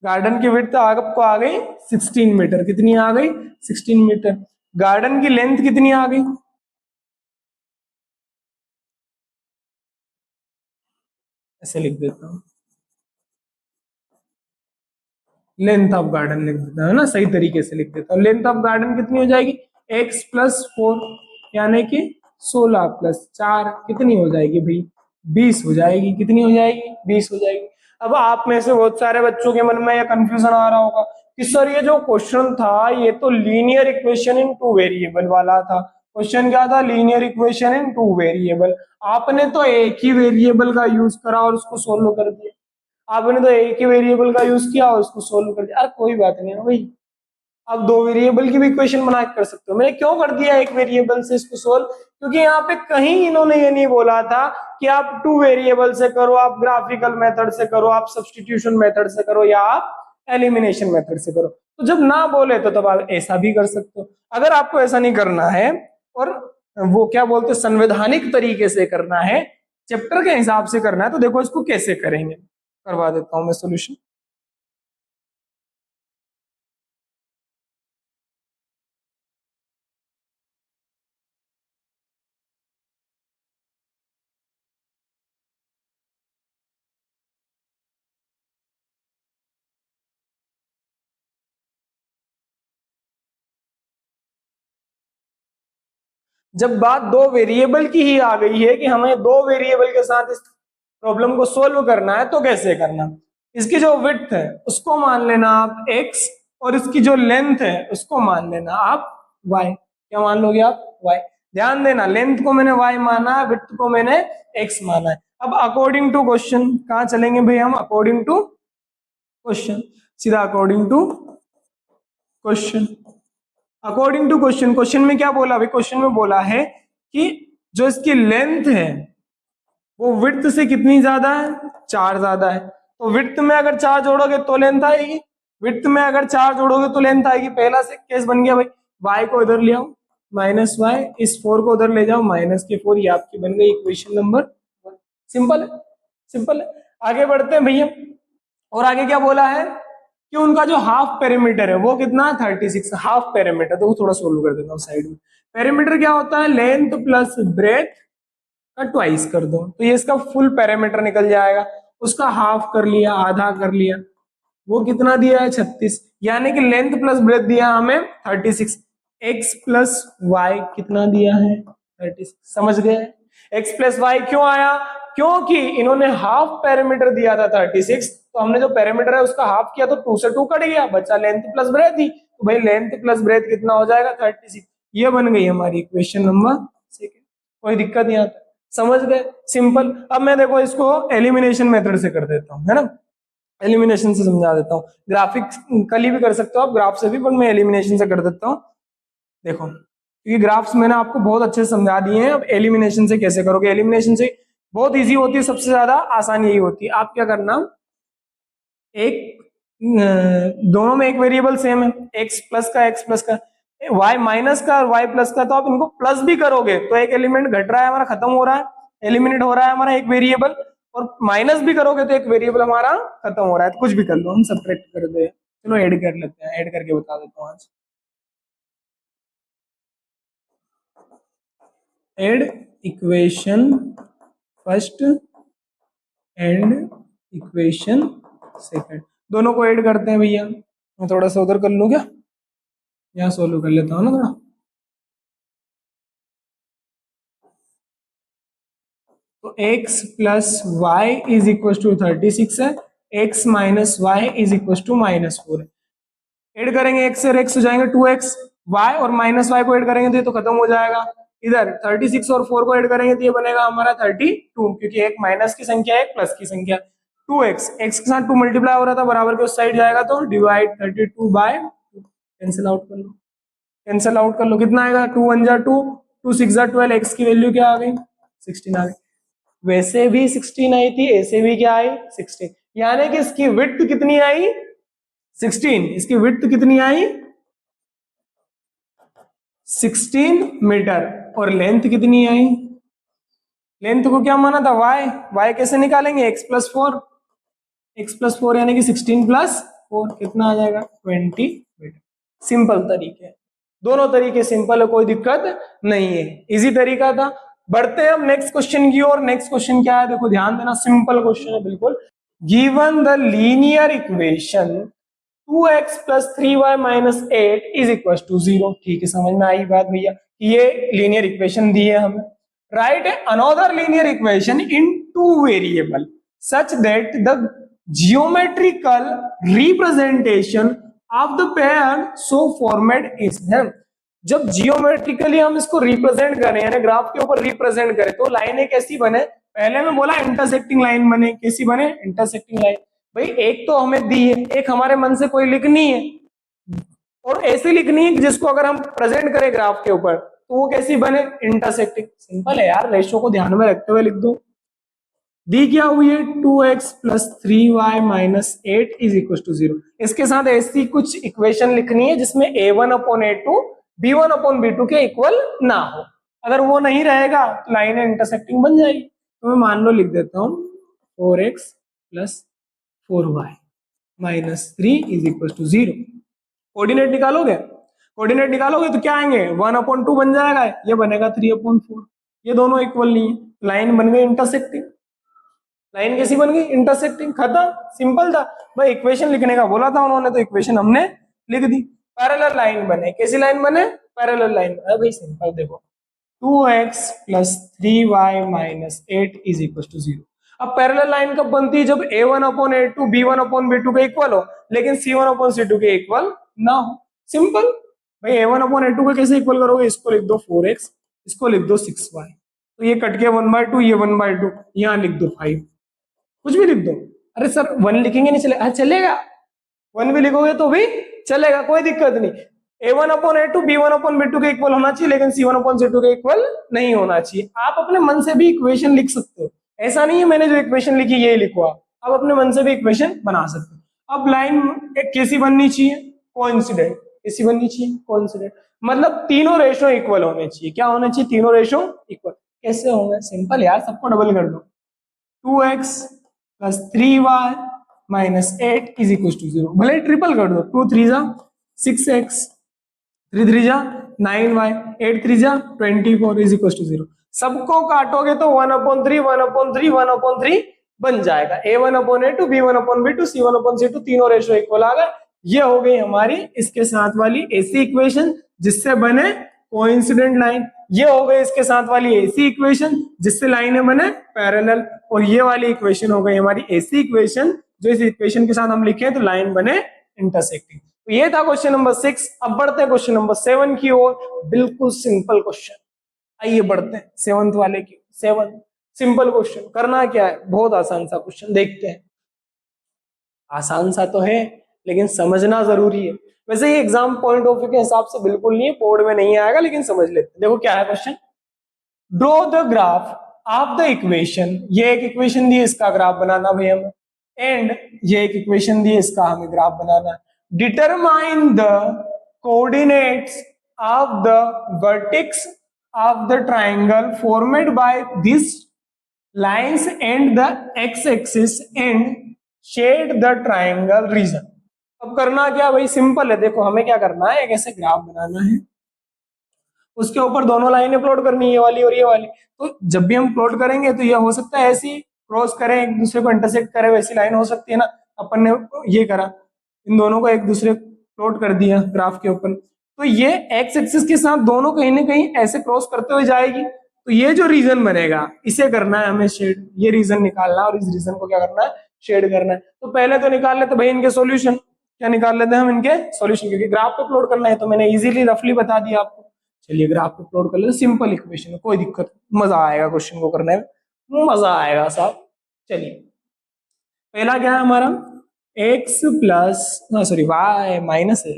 Speaker 1: गार्डन की विड्थ आपको आ गई 16 मीटर, कितनी आ गई 16 मीटर। गार्डन की लेंथ कितनी आ गई, ऐसे लिख देता हूं, लेंथ ऑफ गार्डन लिख देता है ना, सही तरीके से लिख देता हूं। लेंथ ऑफ गार्डन कितनी हो जाएगी, x प्लस 4 यानी कि 16 प्लस 4 कितनी हो जाएगी भाई 20 हो जाएगी, कितनी हो जाएगी 20 हो जाएगी। अब आप में से बहुत सारे बच्चों के मन में यह कंफ्यूजन आ रहा होगा कि सर ये जो क्वेश्चन था ये तो लीनियर इक्वेशन इन 2 वेरिएबल वाला था, क्वेश्चन क्या था, लीनियर इक्वेशन इन 2 वेरिएबल, आपने तो एक ही वेरिएबल का यूज करा और उसको सोल्व कर दिया, आपने तो एक ही वेरिएबल का यूज किया और उसको सोल्व कर दिया। अरे कोई बात नहीं है भाई, आप 2 वेरिएबल की भी इक्वेशन बना के कर सकते हो। मैंने क्यों कर दिया एक वेरिएबल से इसको सोल्व, क्योंकि यहाँ पे कहीं इन्होंने ये नहीं बोला था कि आप 2 वेरिएबल से करो, आप ग्राफिकल मेथड से करो, आप सब्स्टिट्यूशन मेथड से करो, या आप एलिमिनेशन मेथड से करो। तो जब ना बोले तो तब आप ऐसा भी कर सकते हो। अगर आपको ऐसा नहीं करना है और वो क्या बोलते संवैधानिक तरीके से करना है, चैप्टर के हिसाब से करना है, तो देखो इसको कैसे करेंगे, करवा देता हूं मैं सोल्यूशन। जब बात 2 वेरिएबल की ही आ गई है कि हमें 2 वेरिएबल के साथ इस प्रॉब्लम को सोल्व करना है, तो कैसे करना, इसकी जो विड्थ है उसको मान लेना आप x, और इसकी जो लेंथ है उसको मान लेना आप y। क्या मान लोगे आप y, ध्यान देना लेंथ को मैंने y माना है, विड्थ को मैंने x माना है। अब अकॉर्डिंग टू क्वेश्चन कहां चलेंगे भाई हम, अकॉर्डिंग टू क्वेश्चन, सीधा according to question. According to question, question में क्या बोला भाई, क्वेश्चन में बोला है कि जो इसकी लेंथ है वो विड्थ से कितनी ज्यादा है, 4 ज्यादा है। तो विड्थ में अगर 4 जोड़ोगे तो लेंथ आएगी, विड्थ में अगर 4 जोड़ोगे तो लेंथ आएगी। पहला से केस बन गया भाई, y को इधर ले आओ माइनस वाई, इस 4 को उधर ले जाओ माइनस के 4, ये आपकी बन गई इक्वेशन नंबर 1। सिंपल है, सिंपल है। आगे बढ़ते हैं भैया, और आगे क्या बोला है कि उनका जो हाफ पेरीमीटर है वो कितना है 36, हाफ पेरीमीटर। तो थोड़ा सोल्व कर देता हूँ साइड में। पेरीमीटर क्या होता है, लेंथ प्लस ब्रेथ का ट्वाइस कर दो, तो ये इसका फुल पेरीमीटर निकल जाएगा। उसका हाफ कर लिया, आधा कर लिया, वो कितना दिया है 36, यानी कि लेंथ प्लस ब्रेथ दिया हमें 36। x प्लस वाई कितना दिया है 36, समझ गए। x प्लस वाई क्यों आया, क्योंकि इन्होंने हाफ पैरामीटर दिया था 36, तो हमने जो पैरामीटर है उसका हाफ किया तो 2 से 2 कट गया, बचा लेंथ प्लस ब्रेथ ही, तो भाई लेंथ प्लस ब्रेथ कितना हो जाएगा 36। ये बन गई हमारी इक्वेशन नंबर सेकंड। कोई दिक्कत नहीं आता, समझ गए, सिंपल। अब मैं देखो इसको एलिमिनेशन मेथड से कर देता हूँ, है ना, एलिमिनेशन से समझा देता हूँ। ग्राफिकली भी कर सकते हो आप, ग्राफ से भी, पर मैं एलिमिनेशन से कर देता हूँ। देखो क्योंकि ग्राफ्स मैंने आपको बहुत अच्छे से समझा दिए हैं, अब एलिमिनेशन से कैसे करोगे। एलिमिनेशन से बहुत इजी होती है, सबसे ज्यादा आसान यही होती है। आप क्या करना, एक दोनों में एक वेरिएबल सेम है, एक्स प्लस का, वाई माइनस का और वाई प्लस का, तो आप इनको प्लस भी करोगे तो एक एलिमेंट घट रहा है हमारा, खत्म हो रहा है, एलिमिनेट हो रहा है हमारा एक वेरिएबल, और माइनस भी करोगे तो एक वेरिएबल हमारा खत्म हो रहा है। तो कुछ भी कर लो, हम सब्ट्रैक्ट कर दे, चलो ऐड कर लेते हैं, ऐड करके बता देता हूँ आज। Add equation first and equation second, दोनों को ऐड करते हैं भैया। मैं थोड़ा सा उधर कर लूं क्या, यहाँ सोल्व कर लेता हूँ ना थोड़ा। तो x plus y is equal to 36 है, x minus y is equal to -4 है। ऐड करेंगे x से x हो जाएंगे 2x, y और माइनस वाई को ऐड करेंगे तो ये तो खत्म हो जाएगा। इधर 36 और 4 को ऐड करेंगे तो ये बनेगा हमारा 32, क्योंकि एक माइनस की संख्या है एक प्लस की संख्या। 2x, x के साथ 2 मल्टीप्लाई हो रहा था, बराबर के उस साइड जाएगा तो डिवाइड 32 बाय 2, कैंसिल आउट कर लो, कैंसिल आउट कर लो, कितना आएगा 2 1 जा 2, 2 6 जा 12, x की वैल्यू क्या आ गई 16 आ गई। वैसे भी 16 आई थी, ऐसे भी क्या आई 16, यानी कि इसकी विड्थ कितनी आई 16, इसकी विड्थ कितनी आई 16 मीटर, और लेंथ कितनी आई, लेंथ को क्या माना था y, y कैसे निकालेंगे x प्लस 4, x प्लस 4 यानी कि 16 प्लस 4 कितना आ जाएगा 20 मीटर। सिंपल तरीके, दोनों तरीके सिंपल है, कोई दिक्कत नहीं है, इजी तरीका था। बढ़ते हैं हम नेक्स्ट क्वेश्चन की ओर। नेक्स्ट क्वेश्चन क्या है, देखो ध्यान देना, सिंपल क्वेश्चन है बिल्कुल। Given the linear equation 2x plus 3y minus 8 is equal to 0। ठीक है, समझ में आई बात भैया, ये लीनियर इक्वेशन दी है हमें। Right another linear equation in two variable such that the geometrical representation of the pair so format is है। जब जियोमेट्रिकली हम इसको रिप्रेजेंट करें, यानी ग्राफ के ऊपर रिप्रेजेंट करें, तो लाइनें कैसी बने, पहले मैं बोला इंटरसेक्टिंग लाइन बने, कैसी बने इंटरसेक्टिंग लाइन। भाई एक तो हमें दी है, एक हमारे मन से कोई लिखनी है, और ऐसी लिखनी है जिसको अगर हम प्रेजेंट करें ग्राफ के ऊपर तो वो कैसी बने इंटरसेक्टिंग। सिंपल है यार, रेशियो को ध्यान में रखते हुए लिख दो। दी क्या हुई है 2x plus 3y minus 8 is equal to 0। इसके साथ ऐसी कुछ इक्वेशन लिखनी है जिसमें a1 upon a2 b1 upon b2 के इक्वल ना हो। अगर वो नहीं रहेगा तो लाइनें इंटरसेक्टिंग बन जाएगी। तो मैं मान लो लिख देता हूं 4x plus 4y minus 3 is equal to 0। Coordinate निकालोगे, कोऑर्डिनेट निकालोगे तो क्या आएंगे 1/2 बन जाएगा, ये बनेगा 3/4। ये दोनों इक्वल नहीं है, लाइन बन गई इंटरसेक्टिंग। लाइन कैसी बन गई इंटरसेक्टिंग, खत्म, सिंपल था भाई। इक्वेशन लिखने का बोला था उन्होंने तो इक्वेशन हमने लिख दी। पैरेलल लाइन बने, कैसी लाइन बने पैरेलल लाइन। भाई सिंपल देखो 2x plus 3y minus 8 is equal to 0। अब पैरेलल लाइन कब बनती है, जब a1 upon a2 b1 upon b2 के इक्वल हो लेकिन c1 अपॉन c2 के इक्वल ना हो। सिंपल भाई, a1 अपॉन a2 को कैसे इक्वल करोगे, इसको लिख दो 4x, इसको लिख दो 6y, तो ये कट के 1/2, ये 1/2, यहाँ लिख दो 5, कुछ भी लिख दो। अरे सर 1 लिखेंगे नहीं चलेगा, चलेगा 1 भी लिखोगे तो भी चलेगा, कोई दिक्कत नहीं। a1 upon a2 b1 upon b2 के इक्वल होना चाहिए, लेकिन c1 अपॉन c2 के इक्वल नहीं होना चाहिए। आप अपने मन से भी इक्वेशन लिख सकते हो, ऐसा नहीं है मैंने जो इक्वेशन लिखी ये लिखो, आप अपने मन से भी इक्वेशन बना सकते हो। अब लाइन एक कैसी बननी चाहिए, कोइंसिडेंट, कैसी बननी चाहिए कोइंसिडेंट, मतलब तीनों रेशो इक्वल होने चाहिए। क्या होने चाहिए, तीनों रेशो इक्वल। कैसे होंगे, सिंपल यार, सबको डबल कर दो, 2x plus 3y minus 8 is equal to 0। भले ट्रिपल कर दो, 2 3 जा 6x, 3 3 जा 9y, 8 3 जा 24 इज इक्वल टू 0। सबको काटोगे तो 1/3 1/3 1/3 बन जाएगा। a1 upon a2 b1 upon b2 c1 upon c2 तीनों रेशो इक्वल आ गए। ये हो गई हमारी इसके साथ वाली ऐसी इक्वेशन जिससे बने कोइंसिडेंट लाइन। ये हो गई इसके साथ वाली ऐसी इक्वेशन जिससे लाइनें बने पैरेलल, और ये वाली इक्वेशन हो गई हमारी ऐसी इक्वेशन जो इस इक्वेशन के साथ हम लिखे तो लाइन बने इंटरसेक्टिंग। तो ये था क्वेश्चन नंबर 6। अब बढ़ते हैं क्वेश्चन नंबर 7 की ओर। बिल्कुल सिंपल क्वेश्चन, आइए बढ़ते हैं 7th वाले की। 7 सिंपल क्वेश्चन, करना क्या है, बहुत आसान सा क्वेश्चन, देखते हैं। आसान सा तो है लेकिन समझना जरूरी है। वैसे ये एग्जाम पॉइंट ऑफ व्यू के हिसाब से बिल्कुल नहीं है, बोर्ड में नहीं आएगा, लेकिन समझ लेते हैं। देखो क्या है question, draw the graph of the equation. ये एक इक्वेशन दी, इसका ग्राफ बनाना भाई हमें, एंड ये एक इक्वेशन दी, इसका हमें ग्राफ बनाना है। Determine the coordinates of the vertex of the triangle formed by this lines and the x axis and shade the triangle region. अब करना क्या भाई, सिंपल है। देखो हमें क्या करना है, एक ऐसे ग्राफ बनाना है, उसके ऊपर दोनों लाइनें प्लॉट करनी है, ये वाली और ये वाली। तो जब भी हम प्लॉट करेंगे तो ये हो सकता है ऐसी क्रॉस करें, एक दूसरे को इंटरसेक्ट करे, वैसी लाइन हो सकती है ना। अपन ने ये करा, इन दोनों को एक दूसरे प्लॉट कर दिया ग्राफ के ऊपर, तो ये एक्स एक्सिस के साथ दोनों कहीं ना कहीं ऐसे क्रॉस करते हुए जाएगी। तो ये जो रीजन बनेगा इसे करना है हमें शेड, ये रीजन निकालना है और इस रीजन को क्या करना है, शेड करना है। तो पहले तो निकाल लेते भाई इनके सॉल्यूशन। क्या निकाल लेते हैं हम, इनके सॉल्यूशन, क्योंकि ग्राफ पे प्लॉट करना है तो मैंने इजीली रफली बता दिया आपको। चलिए ग्राफ पे प्लॉट कर लेते, सिंपल इक्वेशन है, कोई दिक्कत, मजा आएगा क्वेश्चन को करने में, मजा आएगा साहब। चलिए पहला क्या है हमारा, x plus sorry y minus है,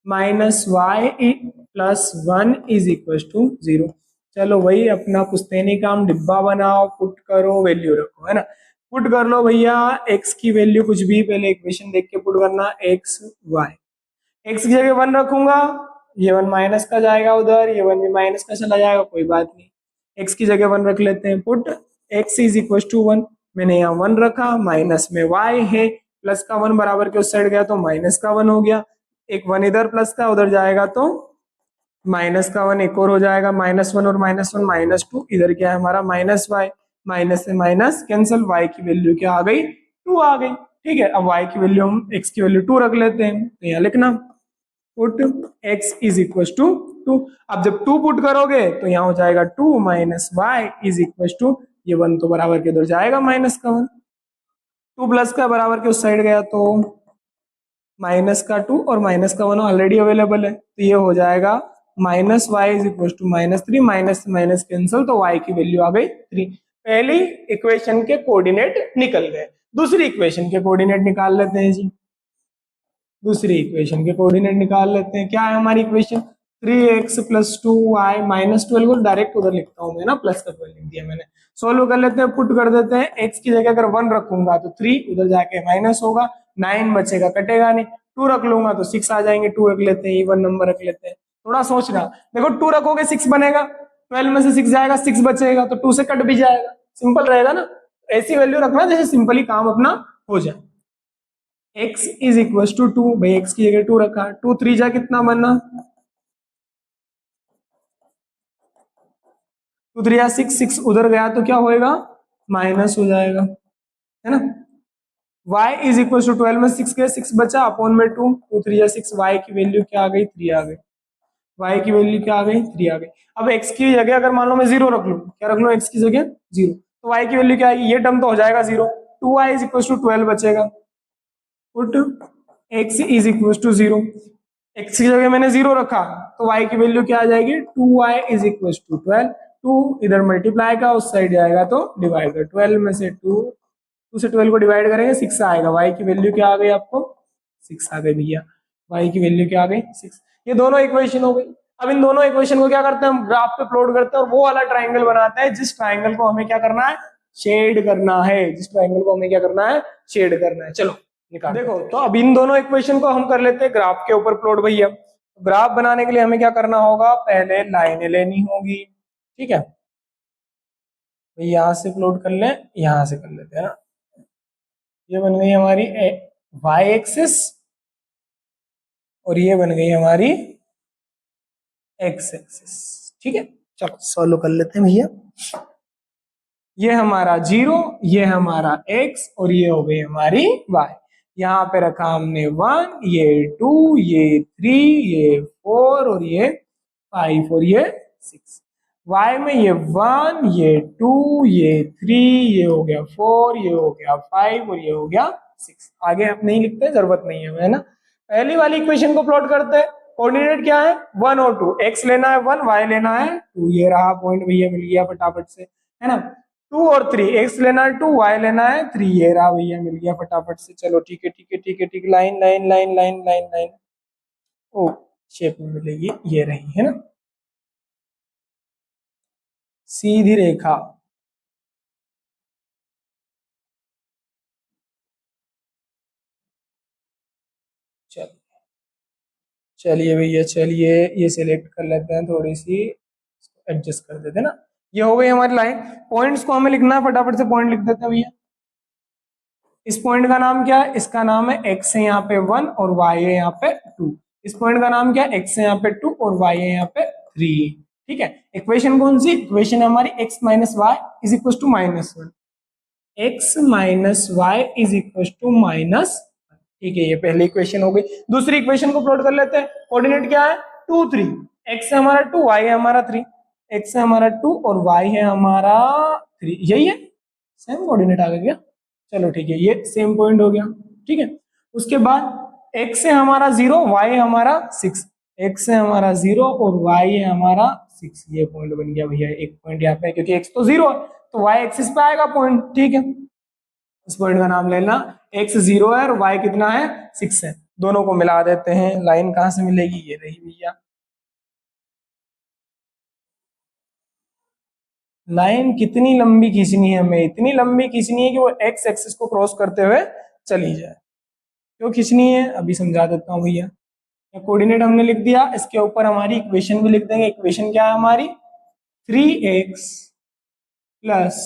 Speaker 1: minus y plus 1 is equal to 0। चलो वही अपना पुश्तैनी काम, डिब्बा बनाओ, पुट करो, वैल्यू रखो, है ना। पुट कर लो भैया x की वैल्यू कुछ भी, पहले इक्वेशन देख के पुट करना, x y, x की जगह 1 रखूंगा, ये 1 माइनस का जाएगा उधर, ये 1 भी माइनस का चला जाएगा, कोई बात नहीं। x की जगह 1 रख लेते हैं, put x is equal to 1, मैंने यहाँ 1 रखा, माइनस में y है, प्लस का 1 बराबर के उस साइड गया तो माइनस का 1 हो गया, एक 1 इधर प्लस का उधर जाएगा तो माइनस का 1 एक और हो जाएगा, -1 और -1 -2, इधर क्या है हमारा माइनस वाई, माइनस से माइनस कैंसिल, y की वैल्यू क्या आ गई, 2 आ गई। ठीक है, अब y की वैल्यू हम x की वैल्यू 2 रख लेते हैं, तो यहाँ लिखना put x is equal to 2। अब जब 2 पुट करोगे तो यहाँ हो जाएगा 2 minus y is equal to, ये 1 तो बराबर के उधर जाएगा माइनस का 1, 2 प्लस का बराबर के उस साइड गया तो माइनस का 2 और माइनस का 1 ऑलरेडी अवेलेबल है, तो ये हो जाएगा minus y is equal to -3, minus से माइनस कैंसिल, तो y की वैल्यू आ गई 3। पहली इक्वेशन के कोऑर्डिनेट निकल गए। दूसरी इक्वेशन के कोऑर्डिनेट निकाल लेते हैं जी, दूसरी इक्वेशन के कोऑर्डिनेट निकाल लेते हैं। क्या है हमारी equation, 3x plus 2y minus 12 को डायरेक्ट उधर लिखता हूं मैं ना, प्लस का 12 लिख दिया मैंने। सोल्व कर लेते हैं, पुट कर देते हैं, x की जगह अगर 1 रखूंगा तो 3 उधर जाके माइनस होगा, 9 बचेगा, कटेगा नहीं, 2 रख लूंगा तो 6 आ जाएंगे, 2 रख लेते हैं, इवन नंबर रख लेते हैं। थोड़ा सोचना, देखो 2 रखोगे 6 बनेगा, 12 में से 6 जाएगा, 6 बचेगा, तो 2 से कट भी जाएगा, सिंपल रहेगा ना। ऐसी वैल्यू रखना जैसे सिंपली काम अपना हो जाए। x इज इक्वल टू 2, भाई x की जगह 2 रखा, 2 3 जा कितना बनना, 2 3 6, 6 उधर गया तो क्या होएगा, माइनस हो जाएगा, है ना। y इज इक्वल टू 12 में 6 गए, 6 बचा, अपॉन में 2, 2 3 6, y की वैल्यू क्या आ गई, 3 आ गई, y की वैल्यू क्या आ गई, 3 आ गई। अब x की जगह अगर मान लो मैं 0 रख लूं, क्या रख लूं, x की जगह 0, तो y की वैल्यू क्या आएगी, ये टर्म तो हो जाएगा 0, 2y इज इक्वल टू 12 बचेगा, put x is equal to 0, x की जगह मैंने 0 रखा तो y की वैल्यू क्या आ जाएगी, 2y इज इक्वल टू 12, 2 इधर मल्टीप्लाई का उस साइड जाएगा तो डिवाइड कर, 12 में से 2 से 12 को डिवाइड करेंगे 6 आएगा, y की वैल्यू क्या आ गई आपको, 6 आ गई भैया, y की वैल्यू क्या आ गई, 6। ये दोनों इक्वेशन हो गई। अब इन दोनों इक्वेशन को क्या करते हैं हम, ग्राफ पे प्लॉट करते हैं और वो वाला ट्राइंगल बनाते हैं जिस ट्राइंगल को हमें क्या करना है, शेड करना है, जिस ट्राइंगल को हमें क्या करना है, शेड करना है। चलो निकाल, देखो तो अब इन दोनों इक्वेशन को हम कर लेते हैं ग्राफ के ऊपर प्लॉट भैया। ग्राफ बनाने के लिए हमें क्या करना होगा, पहले लाइनें लेनी होगी, ठीक है, यहां से प्लॉट कर लें, यहां से कर लेते हैं ना, ये बन गई हमारी y एक्सिस और ये बन गई हमारी x एक्सिस, ठीक है। चलो सॉल्व कर लेते हैं भैया, ये हमारा 0, ये हमारा x और ये हो गई हमारी y। यहाँ पे रखा हमने 1, ये 2, ये 3, ये 4 और ये 5 और ये 6। y में ये 1, ये 2, ये 3, ये हो गया 4, ये हो गया 5 और ये हो गया 6। आगे आप नहीं लिखते, जरूरत नहीं है ना। पहली वाली इक्वेशन को प्लॉट करते हैं। कोऑर्डिनेट क्या है 1 और 2, x लेना है 1, y लेना है 2। ये रहा पॉइंट भैया, मिल गया फटाफट से, है ना। 2 और 3, x लेना है 2, y लेना है 3। ये रहा भैया, मिल गया फटाफट से। चलो ठीक है ठीक है ठीक है ठीक है, line line line line line line, O shape में मिलेगी, ये रही, है ना, सीधी रेखा। चलिए चलिए भैया, चलिए ये सिलेक्ट कर लेते हैं, थोड़ी सी एडजस्ट कर देते हैं ना। ये हो गई हमारी लाइन। पॉइंट्स को हमें लिखना है, फटाफट से पॉइंट लिख देते हैं भैया। इस पॉइंट का नाम क्या है, इसका नाम है x है यहाँ पे 1 और y है यहाँ पे 2। इस पॉइंट का नाम क्या है, x है यहाँ पे 2 और y है यहाँ पे 3। ठीक है, इक्वेशन कौन सी, इक्वेशन है हमारी x minus y is equal to -1। x minus y is equal to -1। ठीक है, ये पहली इक्वेशन हो गई। दूसरी इक्वेशन को प्लॉट कर लेते हैं। कोऑर्डिनेट क्या है 2, 3, x है हमारा 2, y है हमारा 3। x है हमारा 2 और y है हमारा 3, यही है, सेम कोऑर्डिनेट आ गया। चलो ठीक है, ये सेम पॉइंट हो गया। ठीक है, उसके बाद x है हमारा 0, y है हमारा 6। x है हमारा 0 और y है हमारा 6। ये पॉइंट बन गया भैया, एक पॉइंट यहाँ पे, क्योंकि x तो 0 है तो y एक्सिस पे आएगा पॉइंट। ठीक है, इस पॉइंट का नाम लेना, x 0 है और y कितना है 6 है। दोनों को मिला देते हैं। लाइन कहां से मिलेगी, ये रही भैया। लाइन कितनी लंबी खींचनी है हमें, इतनी लंबी खींचनी है कि वो x एक्सिस को क्रॉस करते हुए चली जाए। क्यों खींचनी है अभी समझा देता हूँ भैया। कोऑर्डिनेट हमने लिख दिया, इसके ऊपर हमारी इक्वेशन भी लिख देंगे। इक्वेशन क्या है हमारी 3x plus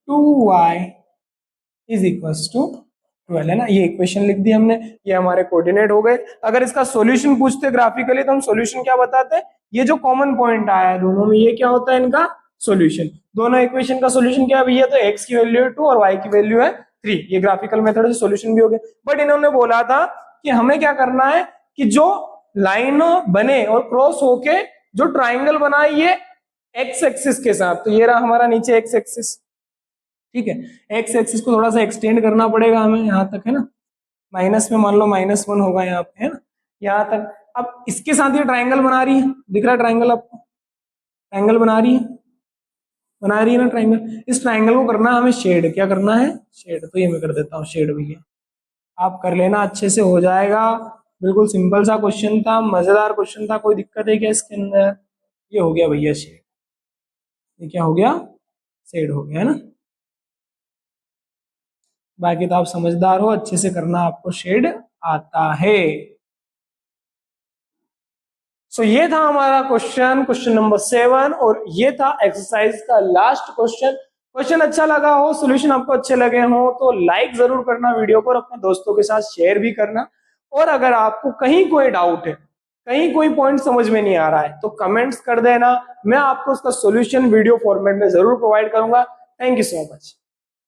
Speaker 1: 2y is equal to 12, है ना। ये इक्वेशन लिख दी हमने, ये हमारे कोऑर्डिनेट हो गए। अगर इसका सॉल्यूशन पूछते ग्राफिकली तो हम सॉल्यूशन क्या बताते हैं, ये जो कॉमन पॉइंट आया है दोनों में, ये क्या होता है इनका सॉल्यूशन। दोनों इक्वेशन का सॉल्यूशन क्या है भैया, तो x की वैल्यू है 2 और y की वैल्यू है 3। ये ग्राफिकल मेथड से सॉल्यूशन भी हो गया। बट इन्होंने बोला था कि हमें क्या करना है कि जो लाइन बने और क्रॉस होके जो ट्राइंगल बनाए ये x एक्सिस के साथ, तो ये रहा हमारा नीचे x एक्सिस। ठीक है, एक्स एक्सिस को थोड़ा सा एक्सटेंड करना पड़ेगा हमें यहाँ तक, है ना। माइनस में मान लो -1 होगा यहाँ पे, है ना, यहाँ तक। अब इसके साथ ये ट्राइंगल बना रही है, दिख रहा है ट्राइंगल आपको, ट्राइंगल बना रही है ना ट्राइंगल। इस ट्राइंगल को करना है हमें शेड। क्या करना है, शेड। तो ये मैं कर देता हूँ शेड भैया, आप कर लेना, अच्छे से हो जाएगा। बिल्कुल सिंपल सा क्वेश्चन था, मजेदार क्वेश्चन था। कोई दिक्कत है क्या इसके अंदर। ये हो गया भैया शेड, ये क्या हो गया, शेड हो गया, है ना। बाकी तो आप समझदार हो, अच्छे से करना आपको शेड आता है। सो ये था हमारा क्वेश्चन नंबर 7 और ये था एक्सरसाइज का लास्ट क्वेश्चन। क्वेश्चन अच्छा लगा हो, सॉल्यूशन आपको अच्छे लगे हो तो लाइक जरूर करना वीडियो को और अपने दोस्तों के साथ शेयर भी करना। और अगर आपको कहीं कोई डाउट है, कहीं कोई पॉइंट समझ में नहीं आ रहा है तो कमेंट्स कर देना, मैं आपको उसका सॉल्यूशन वीडियो फॉर्मेट में जरूर प्रोवाइड करूंगा। Thank you so much.